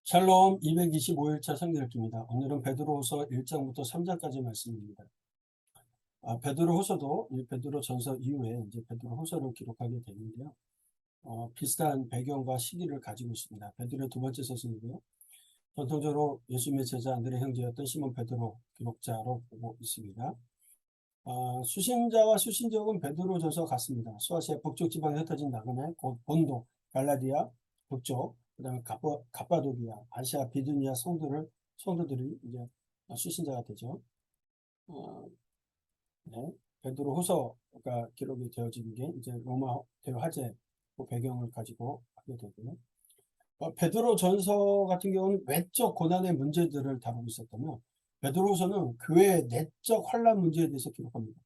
샬롬 225일차 성경읽기입니다. 오늘은 베드로후서 1장부터 3장까지 말씀입니다. 베드로후서도 이 베드로전서 이후에 이제 베드로후서를 기록하게 되는데요. 비슷한 배경과 시기를 가지고 있습니다. 베드로의 두 번째 서신이고요. 전통적으로 예수님의 제자 안드레 형제였던 시몬 베드로 기록자로 보고 있습니다. 수신자와 수신지역은 베드로전서 같습니다. 소아시아 북쪽 지방에 흩어진 나그네, 곧 본도, 갈라디아 북쪽, 그다음에 갑바도기아, 아시아 비두니아 성도들이 이제 수신자가 되죠. 네. 베드로후서가 기록이 되어진 게 이제 로마 대화제 그 배경을 가지고 하게 되고요. 베드로전서 같은 경우는 외적 고난의 문제들을 다루고 있었다면 베드로후서는 교회의 내적 환란 문제에 대해서 기록합니다.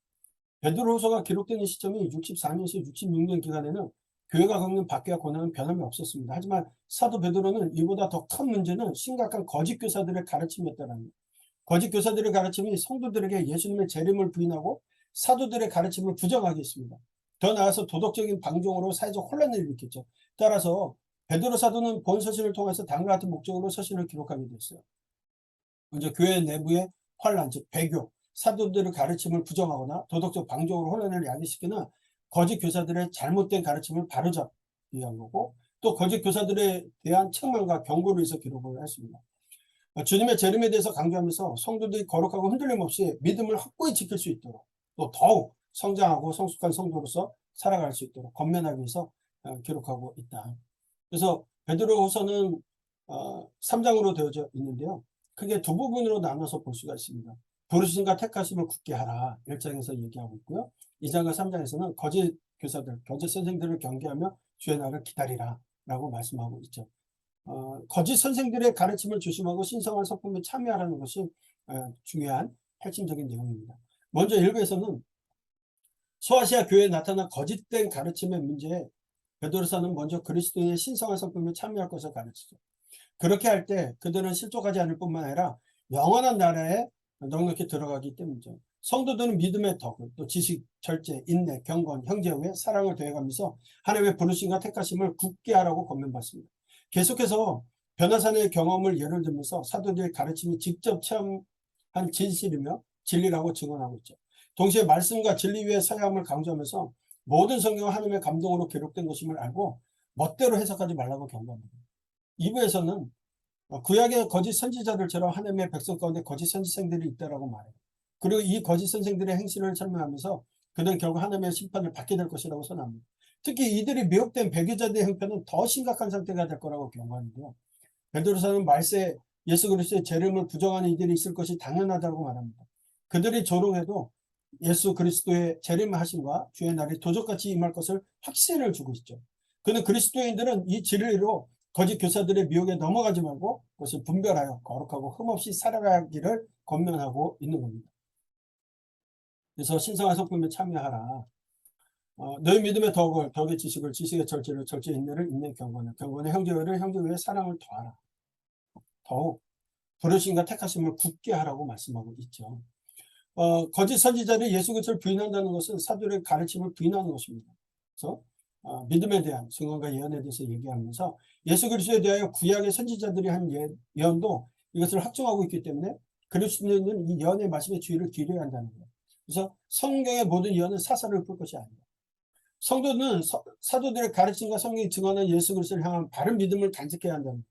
베드로후서가 기록되는 시점이 64년에서 66년 기간에는 교회가 겪는 박해와 고난은 변함이 없었습니다. 하지만 사도 베드로는 이보다 더 큰 문제는 심각한 거짓 교사들의 가르침이었다는 겁니다. 거짓 교사들의 가르침이 성도들에게 예수님의 재림을 부인하고 사도들의 가르침을 부정하게 했습니다. 더 나아가서 도덕적인 방종으로 사회적 혼란을 일으켰죠. 따라서 베드로 사도는 본 서신을 통해서 다음과 같은 목적으로 서신을 기록하게 됐어요. 먼저 교회 내부의 환란, 즉 배교, 사도들의 가르침을 부정하거나 도덕적 방종으로 혼란을 야기시키는 거짓 교사들의 잘못된 가르침을 바로잡기 위한 거고, 또 거짓 교사들에 대한 책망과 경고를 위해서 기록을 했습니다. 주님의 재림에 대해서 강조하면서 성도들이 거룩하고 흔들림 없이 믿음을 확고히 지킬 수 있도록, 또 더욱 성장하고 성숙한 성도로서 살아갈 수 있도록 권면하기 위해서 기록하고 있다. 그래서 베드로후서는 3장으로 되어져 있는데요. 크게 두 부분으로 나눠서 볼 수가 있습니다. 부르심과 택하심을 굳게 하라 1장에서 얘기하고 있고요. 2장과 3장에서는 거짓 교사들, 거짓 선생들을 경계하며 주의 날을 기다리라 라고 말씀하고 있죠. 거짓 선생들의 가르침을 조심하고 신성한 성품에 참여하라는 것이 중요한 핵심적인 내용입니다. 먼저 1부에서는 소아시아 교회에 나타난 거짓된 가르침의 문제에 베드로서는 먼저 그리스도인의 신성한 성품에 참여할 것을 가르치죠. 그렇게 할 때 그들은 실족하지 않을 뿐만 아니라 영원한 나라에 넉넉히 들어가기 때문이죠. 성도들은 믿음의 덕을, 또 지식, 절제, 인내, 경건, 형제의 사랑을 더해가면서 하나님의 부르심과 택하심을 굳게 하라고 권면받습니다. 계속해서 변화산의 경험을 예를 들면서 사도들의 가르침이 직접 체험한 진실이며 진리라고 증언하고 있죠. 동시에 말씀과 진리 위에 서야 함을 강조하면서 모든 성경은 하나님의 감동으로 기록된 것임을 알고 멋대로 해석하지 말라고 경고합니다. 2부에서는 구약의 거짓 선지자들처럼 하나님의 백성 가운데 거짓 선지생들이 있다라고 말해요. 그리고 이 거짓 선생들의 행실을 설명하면서 그들은 결국 하나님의 심판을 받게 될 것이라고 선언합니다. 특히 이들이 미혹된 배교자들의 형편은 더 심각한 상태가 될 거라고 경고하는데요. 베드로서는 말세 예수 그리스도의 재림을 부정하는 이들이 있을 것이 당연하다고 말합니다. 그들이 조롱해도 예수 그리스도의 재림하심과 주의 날이 도적같이 임할 것을 확신을 주고 있죠. 그는 그리스도인들은 이 진리로 거짓 교사들의 미혹에 넘어가지 말고 그것을 분별하여 거룩하고 흠없이 살아가기를 권면하고 있는 겁니다. 그래서 신성한 성품에 참여하라. 너희 믿음의 덕을, 덕의 지식을, 지식의 절제를, 절제의 인내를, 인내의 경건을, 경건의 형제를, 형제의 사랑을 더하라. 더욱 부르심과 택하심을 굳게 하라고 말씀하고 있죠. 거짓 선지자를 예수 그리스도를 부인한다는 것은 사도의 가르침을 부인하는 것입니다. 그래서 믿음에 대한 증언과 예언에 대해서 얘기하면서 예수 그리스도에 대하여 구약의 선지자들이 한 예언도 이것을 확정하고 있기 때문에 그리스도는 이 예언의 말씀에 주의를 기울여야 한다는 거예요. 그래서 성경의 모든 예언은 사사를 풀 것이 아니다. 성도는 사도들의 가르침과 성경이 증언하는 예수 그리스도를 향한 바른 믿음을 간직해야 한다는 거예요.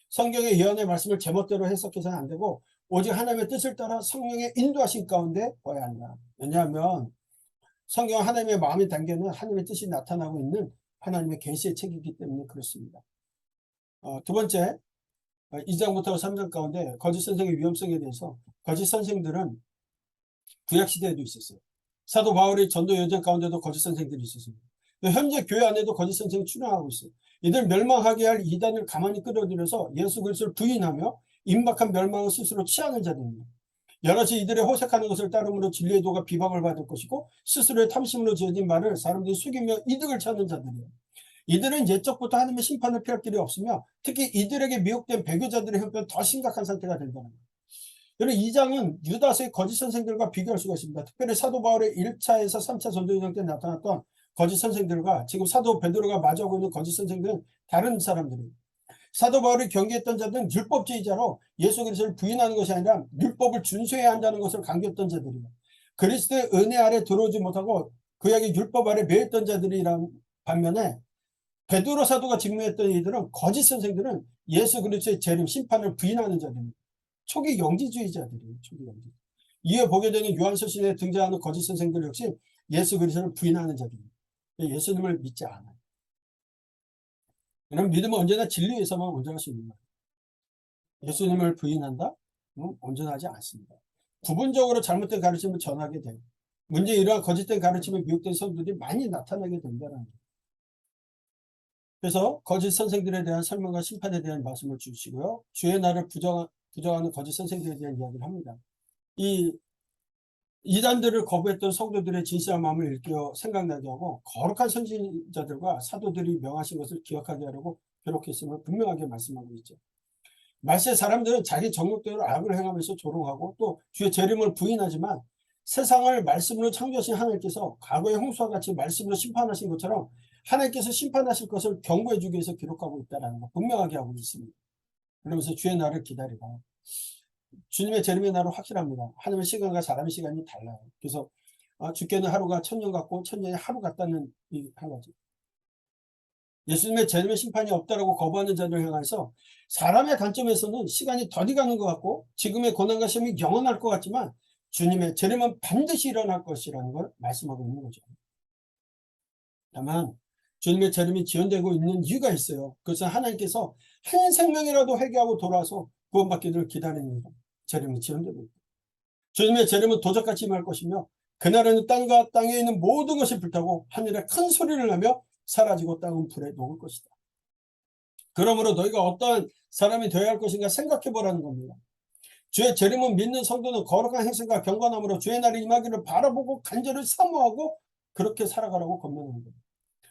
성경의 예언의 말씀을 제멋대로 해석해서는 안 되고 오직 하나님의 뜻을 따라 성령의 인도하신 가운데 봐야 한다. 왜냐하면 성경은 하나님의 마음이 담겨있는 하나님의 뜻이 나타나고 있는 하나님의 계시의 책이기 때문에 그렇습니다. 두 번째, 2장부터 3장 가운데 거짓 선생의 위험성에 대해서 거짓 선생들은 구약시대에도 있었어요. 사도 바울의 전도 여정 가운데도 거짓 선생들이 있었습니다. 현재 교회 안에도 거짓 선생이 출현하고 있어요. 이들 멸망하게 할 이단을 가만히 끌어들여서 예수 그리스도를 부인하며 임박한 멸망을 스스로 취하는 자들입니다. 여럿이 이들의 호색하는 것을 따름으로 진리의 도가 비방을 받을 것이고 스스로의 탐심으로 지어진 말을 사람들이 속이며 이득을 찾는 자들이에요. 이들은 옛적부터 하나님의 심판을 피할 길이 없으며 특히 이들에게 미혹된 배교자들의 형편은 더 심각한 상태가 된다는 거예요. 여러분 2장은 유다서의 거짓 선생들과 비교할 수가 있습니다. 특별히 사도 바울의 1차에서 3차 전도여정 때 나타났던 거짓 선생들과 지금 사도 베드로가 마주하고 있는 거짓 선생들은 다른 사람들이에요. 사도 바울이 경계했던 자들은 율법주의자로 예수 그리스도를 부인하는 것이 아니라 율법을 준수해야 한다는 것을 강조했던 자들이에요. 그리스도의 은혜 아래 들어오지 못하고 그에게 율법 아래 매였던 자들이란 반면에 베드로 사도가 직무했던 이들은 거짓 선생들은 예수 그리스도의 재림 심판을 부인하는 자들입니다. 초기 영지주의자들이에요. 초기 영지. 이에 보게 되는 요한서신에 등장하는 거짓 선생들 역시 예수 그리스도를 부인하는 자들입니다. 예수님을 믿지 않아요. 그럼 믿음은 언제나 진리에서만 온전할 수 있는 거예요. 예수님을 부인한다? 온전하지 않습니다. 부분적으로 잘못된 가르침을 전하게 돼요. 문제 이러한 거짓된 가르침에 미혹된 성도들이 많이 나타나게 된다는 거예요. 그래서 거짓 선생들에 대한 설명과 심판에 대한 말씀을 주시고요. 주의 날을 부정하는 거짓 선생들에 대한 이야기를 합니다. 이 이단들을 거부했던 성도들의 진실한 마음을 일깨워 생각나게 하고 거룩한 선지자들과 사도들이 명하신 것을 기억하게 하려고 기록했음을 분명하게 말씀하고 있죠. 말세 사람들은 자기 정욕대로 악을 행하면서 조롱하고 또 주의 재림을 부인하지만 세상을 말씀으로 창조하신 하나님께서 과거의 홍수와 같이 말씀으로 심판하신 것처럼 하나님께서 심판하실 것을 경고해 주기 위해서 기록하고 있다는 거 분명하게 하고 있습니다. 그러면서 주의 날을 기다리라. 주님의 재림의 날은 확실합니다. 하나님의 시간과 사람의 시간이 달라요. 그래서 주께는 하루가 1000년 같고 1000년이 하루 같다는 한 가지. 예수님의 재림의 심판이 없다라고 거부하는 자들을 향해서 사람의 관점에서는 시간이 더디 가는 것 같고 지금의 고난과 시험이 영원할 것 같지만 주님의 재림은 반드시 일어날 것이라는 걸 말씀하고 있는 거죠. 다만 주님의 재림이 지연되고 있는 이유가 있어요. 그것은 하나님께서 한 생명이라도 회개하고 돌아와서 구원받기를 기다리는 것. 재림이 지연되고 있다. 주님의 재림은 도적같이 임할 것이며 그날에는 땅과 땅에 있는 모든 것이 불타고 하늘에 큰 소리를 나며 사라지고 땅은 불에 녹을 것이다. 그러므로 너희가 어떠한 사람이 되어야 할 것인가 생각해 보라는 겁니다. 주의 재림은 믿는 성도는 거룩한 행실과 경건함으로 주의 날이 임하기를 바라보고 간절히 사모하고 그렇게 살아가라고 권면하는 겁니다.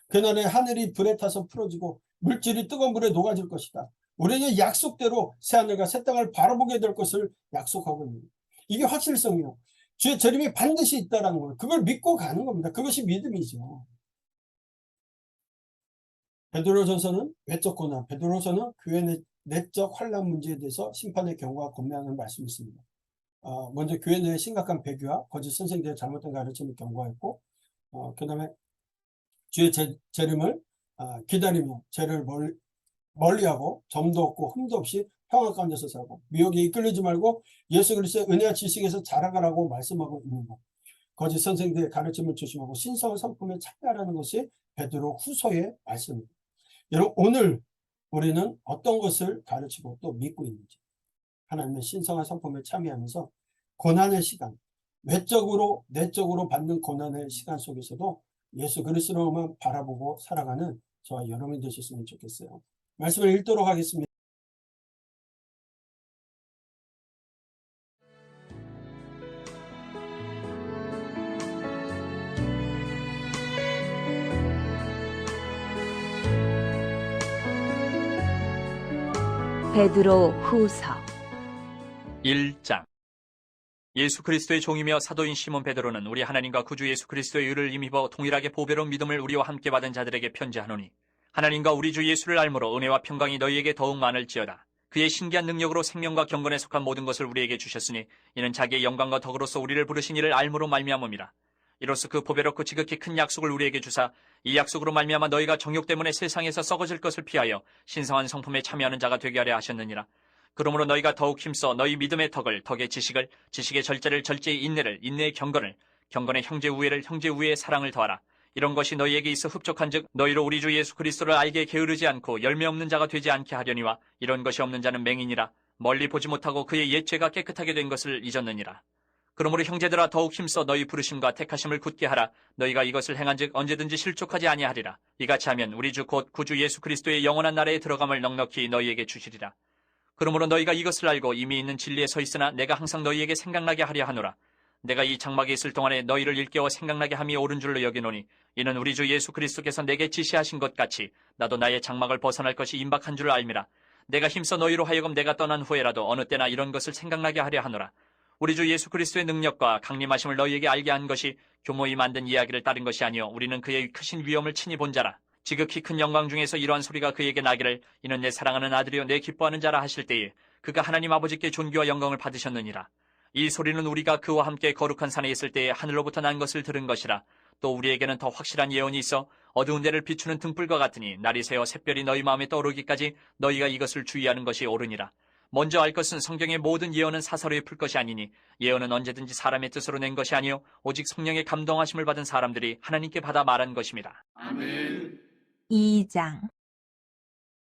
그날에 하늘이 불에 타서 풀어지고 물질이 뜨거운 물에 녹아질 것이다. 우리는 약속대로 새하늘과 새 땅을 바라보게 될 것을 약속하고 있는 겁니다. 이게 확실성이요. 주의 재림이 반드시 있다는 거예요. 그걸 믿고 가는 겁니다. 그것이 믿음이죠. 베드로전서는 외적 고난, 베드로서는 교회 내적 환란 문제에 대해서 심판의 경고와 권면하는 말씀이 있습니다. 먼저 교회 내의 심각한 배교와 거짓 선생들의 잘못된 가르침을 경고했고, 그 다음에 주의 재림을 기다리며 죄를 멀리하고 점도 없고 흠도 없이 평화 가운데서 살고 미혹에 이끌리지 말고 예수 그리스도의 은혜와 지식에서 자라가라고 말씀하고 있는 것. 거짓 선생들의 가르침을 조심하고 신성한 성품에 참여하라는 것이 베드로 후서의 말씀입니다. 여러분 오늘 우리는 어떤 것을 가르치고 또 믿고 있는지 하나님의 신성한 성품에 참여하면서 고난의 시간, 외적으로 내적으로 받는 고난의 시간 속에서도 예수 그리스도로만 바라보고 살아가는 저와 여러분이 되셨으면 좋겠어요. 말씀을 읽도록 하겠습니다. 베드로 후서 1장. 예수 그리스도의 종이며 사도인 시몬 베드로는 우리 하나님과 구주 예수 그리스도의 의를 힘입어 동일하게 보배로운 믿음을 우리와 함께 받은 자들에게 편지하노니 하나님과 우리 주 예수를 알므로 은혜와 평강이 너희에게 더욱 많을지어다. 그의 신기한 능력으로 생명과 경건에 속한 모든 것을 우리에게 주셨으니 이는 자기의 영광과 덕으로서 우리를 부르신 이를 알므로 말미암음이라. 이로써 그 보배롭고 지극히 큰 약속을 우리에게 주사 이 약속으로 말미암아 너희가 정욕 때문에 세상에서 썩어질 것을 피하여 신성한 성품에 참여하는 자가 되게 하려 하셨느니라. 그러므로 너희가 더욱 힘써 너희 믿음의 덕을, 덕의 지식을, 지식의 절제를, 절제의 인내를, 인내의 경건을, 경건의 형제 우애를, 형제 우애의 사랑을 더하라. 이런 것이 너희에게 있어 흡족한즉 너희로 우리 주 예수 그리스도를 알게 게으르지 않고 열매 없는 자가 되지 않게 하려니와 이런 것이 없는 자는 맹인이라. 멀리 보지 못하고 그의 옛 죄가 깨끗하게 된 것을 잊었느니라. 그러므로 형제들아 더욱 힘써 너희 부르심과 택하심을 굳게 하라. 너희가 이것을 행한즉 언제든지 실족하지 아니하리라. 이같이 하면 우리 주 곧 구주 예수 그리스도의 영원한 나라에 들어감을 넉넉히 너희에게 주시리라. 그러므로 너희가 이것을 알고 이미 있는 진리에 서 있으나 내가 항상 너희에게 생각나게 하려 하노라. 내가 이 장막에 있을 동안에 너희를 일깨워 생각나게 함이 옳은 줄로 여기노니 이는 우리 주 예수 그리스도께서 내게 지시하신 것 같이 나도 나의 장막을 벗어날 것이 임박한 줄을 알미라. 내가 힘써 너희로 하여금 내가 떠난 후에라도 어느 때나 이런 것을 생각나게 하려 하노라. 우리 주 예수 그리스도의 능력과 강림하심을 너희에게 알게 한 것이 교모이 만든 이야기를 따른 것이 아니요 우리는 그의 크신 위엄을 친히 본 자라. 지극히 큰 영광 중에서 이러한 소리가 그에게 나기를 이는 내 사랑하는 아들이요 내 기뻐하는 자라 하실 때에 그가 하나님 아버지께 존귀와 영광을 받으셨느니라. 이 소리는 우리가 그와 함께 거룩한 산에 있을 때에 하늘로부터 난 것을 들은 것이라. 또 우리에게는 더 확실한 예언이 있어 어두운 데를 비추는 등불과 같으니 날이 새어 샛별이 너희 마음에 떠오르기까지 너희가 이것을 주의하는 것이 옳으니라. 먼저 알 것은 성경의 모든 예언은 사사로이 풀 것이 아니니 예언은 언제든지 사람의 뜻으로 낸 것이 아니요 오직 성령의 감동하심을 받은 사람들이 하나님께 받아 말한 것입니다. 아멘. 2장.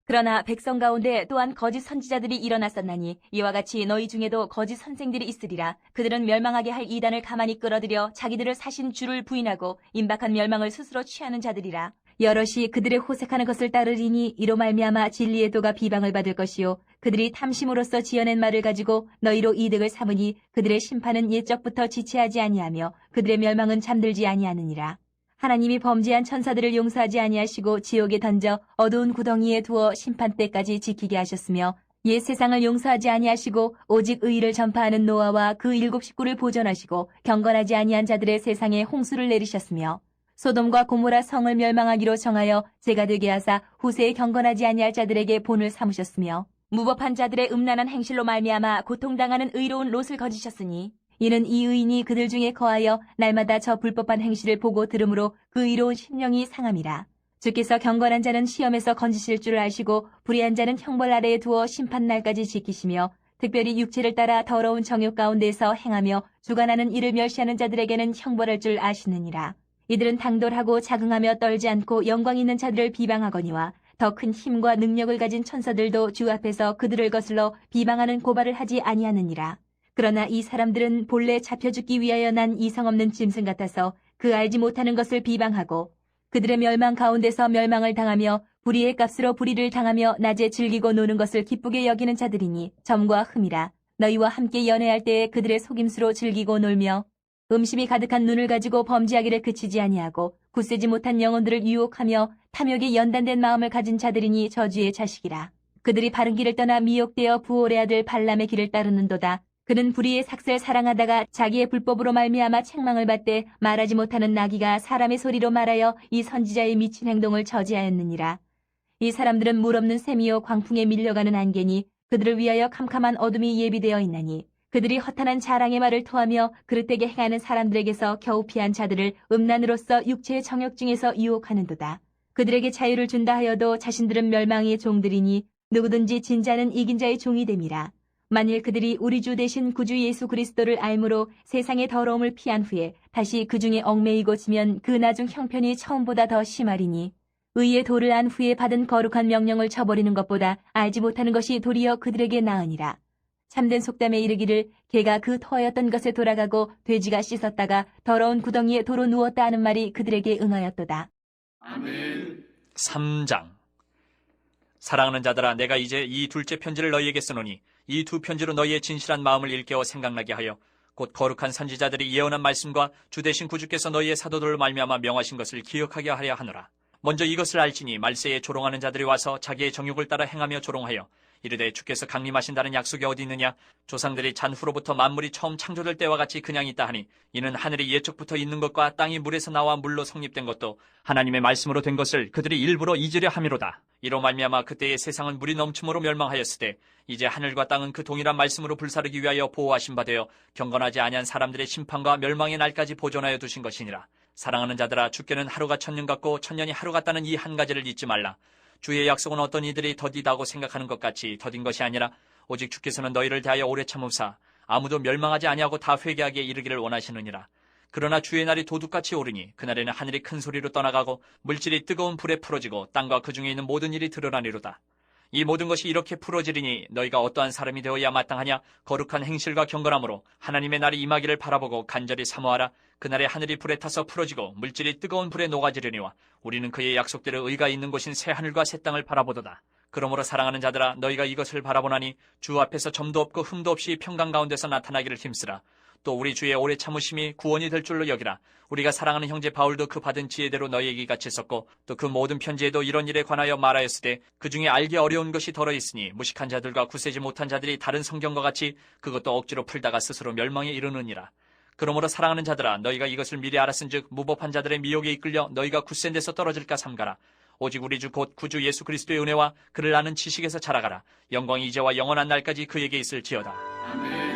그러나 백성 가운데 또한 거짓 선지자들이 일어났었나니 이와 같이 너희 중에도 거짓 선생들이 있으리라. 그들은 멸망하게 할 이단을 가만히 끌어들여 자기들을 사신 주를 부인하고 임박한 멸망을 스스로 취하는 자들이라. 여럿이 그들의 호색하는 것을 따르리니 이로 말미암아 진리의 도가 비방을 받을 것이요 그들이 탐심으로써 지어낸 말을 가지고 너희로 이득을 삼으니 그들의 심판은 옛적부터 지체하지 아니하며 그들의 멸망은 잠들지 아니하느니라. 하나님이 범죄한 천사들을 용서하지 아니하시고 지옥에 던져 어두운 구덩이에 두어 심판 때까지 지키게 하셨으며 옛 세상을 용서하지 아니하시고 오직 의의를 전파하는 노아와 그 7 식구를 보존하시고 경건하지 아니한 자들의 세상에 홍수를 내리셨으며 소돔과 고모라 성을 멸망하기로 정하여 죄가 되게 하사 후세에 경건하지 아니할 자들에게 본을 삼으셨으며 무법한 자들의 음란한 행실로 말미암아 고통당하는 의로운 롯을 거지셨으니 이는 이 의인이 그들 중에 거하여 날마다 저 불법한 행실을 보고 들으므로 그 의로운 심령이 상함이라. 주께서 경건한 자는 시험에서 건지실 줄 아시고 불의한 자는 형벌 아래에 두어 심판날까지 지키시며 특별히 육체를 따라 더러운 정욕 가운데서 행하며 주관하는 이를 멸시하는 자들에게는 형벌할 줄 아시느니라. 이들은 당돌하고 자긍하며 떨지 않고 영광 있는 자들을 비방하거니와 더 큰 힘과 능력을 가진 천사들도 주 앞에서 그들을 거슬러 비방하는 고발을 하지 아니하느니라. 그러나 이 사람들은 본래 잡혀 죽기 위하여 난 이성 없는 짐승 같아서 그 알지 못하는 것을 비방하고 그들의 멸망 가운데서 멸망을 당하며 불의의 값으로 불의를 당하며 낮에 즐기고 노는 것을 기쁘게 여기는 자들이니 점과 흠이라. 너희와 함께 연애할 때에 그들의 속임수로 즐기고 놀며 음심이 가득한 눈을 가지고 범죄하기를 그치지 아니하고 굳세지 못한 영혼들을 유혹하며 탐욕에 연단된 마음을 가진 자들이니 저주의 자식이라. 그들이 바른 길을 떠나 미혹되어 부올의 아들 발람의 길을 따르는도다. 그는 불의의 삭슬 사랑하다가 자기의 불법으로 말미암아 책망을 받되 말하지 못하는 나귀가 사람의 소리로 말하여 이 선지자의 미친 행동을 저지하였느니라. 이 사람들은 물 없는 샘이요 광풍에 밀려가는 안개니 그들을 위하여 캄캄한 어둠이 예비되어 있나니 그들이 허탄한 자랑의 말을 토하며 그릇되게 행하는 사람들에게서 겨우 피한 자들을 음란으로서 육체의 정욕 중에서 유혹하는도다. 그들에게 자유를 준다 하여도 자신들은 멸망의 종들이니 누구든지 진자는 이긴 자의 종이 됨이라. 만일 그들이 우리 주 대신 구주 예수 그리스도를 알므로 세상의 더러움을 피한 후에 다시 그 중에 얽매이고 지면 그 나중 형편이 처음보다 더 심하리니 의의 도를 안 후에 받은 거룩한 명령을 저버리는 것보다 알지 못하는 것이 도리어 그들에게 나으니라. 참된 속담에 이르기를 개가 그 터였던 것에 돌아가고 돼지가 씻었다가 더러운 구덩이에 도로 누웠다 하는 말이 그들에게 응하였도다. 아멘. 3장. 사랑하는 자들아, 내가 이제 이 둘째 편지를 너희에게 쓰노니 이 두 편지로 너희의 진실한 마음을 일깨워 생각나게 하여 곧 거룩한 선지자들이 예언한 말씀과 주 대신 구주께서 너희의 사도들을 말미암아 명하신 것을 기억하게 하려 하노라. 먼저 이것을 알지니 말세에 조롱하는 자들이 와서 자기의 정욕을 따라 행하며 조롱하여 이르되 주께서 강림하신다는 약속이 어디 있느냐? 조상들이 잔후로부터 만물이 처음 창조될 때와 같이 그냥 있다 하니 이는 하늘이 예적부터 있는 것과 땅이 물에서 나와 물로 성립된 것도 하나님의 말씀으로 된 것을 그들이 일부러 잊으려 함이로다. 이로 말미암아 그때의 세상은 물이 넘침으로 멸망하였으되 이제 하늘과 땅은 그 동일한 말씀으로 불사르기 위하여 보호하신 바 되어 경건하지 아니한 사람들의 심판과 멸망의 날까지 보존하여 두신 것이니라. 사랑하는 자들아, 주께는 하루가 천년 같고 천년이 하루 같다는 이 한 가지를 잊지 말라. 주의 약속은 어떤 이들이 더디다고 생각하는 것 같이 더딘 것이 아니라 오직 주께서는 너희를 대하여 오래 참으사 아무도 멸망하지 아니하고 다 회개하기에 이르기를 원하시느니라. 그러나 주의 날이 도둑같이 오르니 그날에는 하늘이 큰 소리로 떠나가고 물질이 뜨거운 불에 풀어지고 땅과 그 중에 있는 모든 일이 드러나리로다. 이 모든 것이 이렇게 풀어지리니 너희가 어떠한 사람이 되어야 마땅하냐? 거룩한 행실과 경건함으로 하나님의 날이 임하기를 바라보고 간절히 사모하라. 그날에 하늘이 불에 타서 풀어지고 물질이 뜨거운 불에 녹아지려니와 우리는 그의 약속대로 의가 있는 곳인 새 하늘과 새 땅을 바라보도다. 그러므로 사랑하는 자들아, 너희가 이것을 바라보나니 주 앞에서 점도 없고 흠도 없이 평강 가운데서 나타나기를 힘쓰라. 또 우리 주의 오래 참으심이 구원이 될 줄로 여기라. 우리가 사랑하는 형제 바울도 그 받은 지혜대로 너희에게 같이 썼고 또 그 모든 편지에도 이런 일에 관하여 말하였으되 그 중에 알기 어려운 것이 덜어 있으니 무식한 자들과 굳세지 못한 자들이 다른 성경과 같이 그것도 억지로 풀다가 스스로 멸망에 이르느니라. 그러므로 사랑하는 자들아, 너희가 이것을 미리 알았은즉 무법한 자들의 미혹에 이끌려 너희가 굳센 데서 떨어질까 삼가라. 오직 우리 주 곧 구주 예수 그리스도의 은혜와 그를 아는 지식에서 자라가라. 영광이 이제와 영원한 날까지 그에게 있을지어다. 아멘.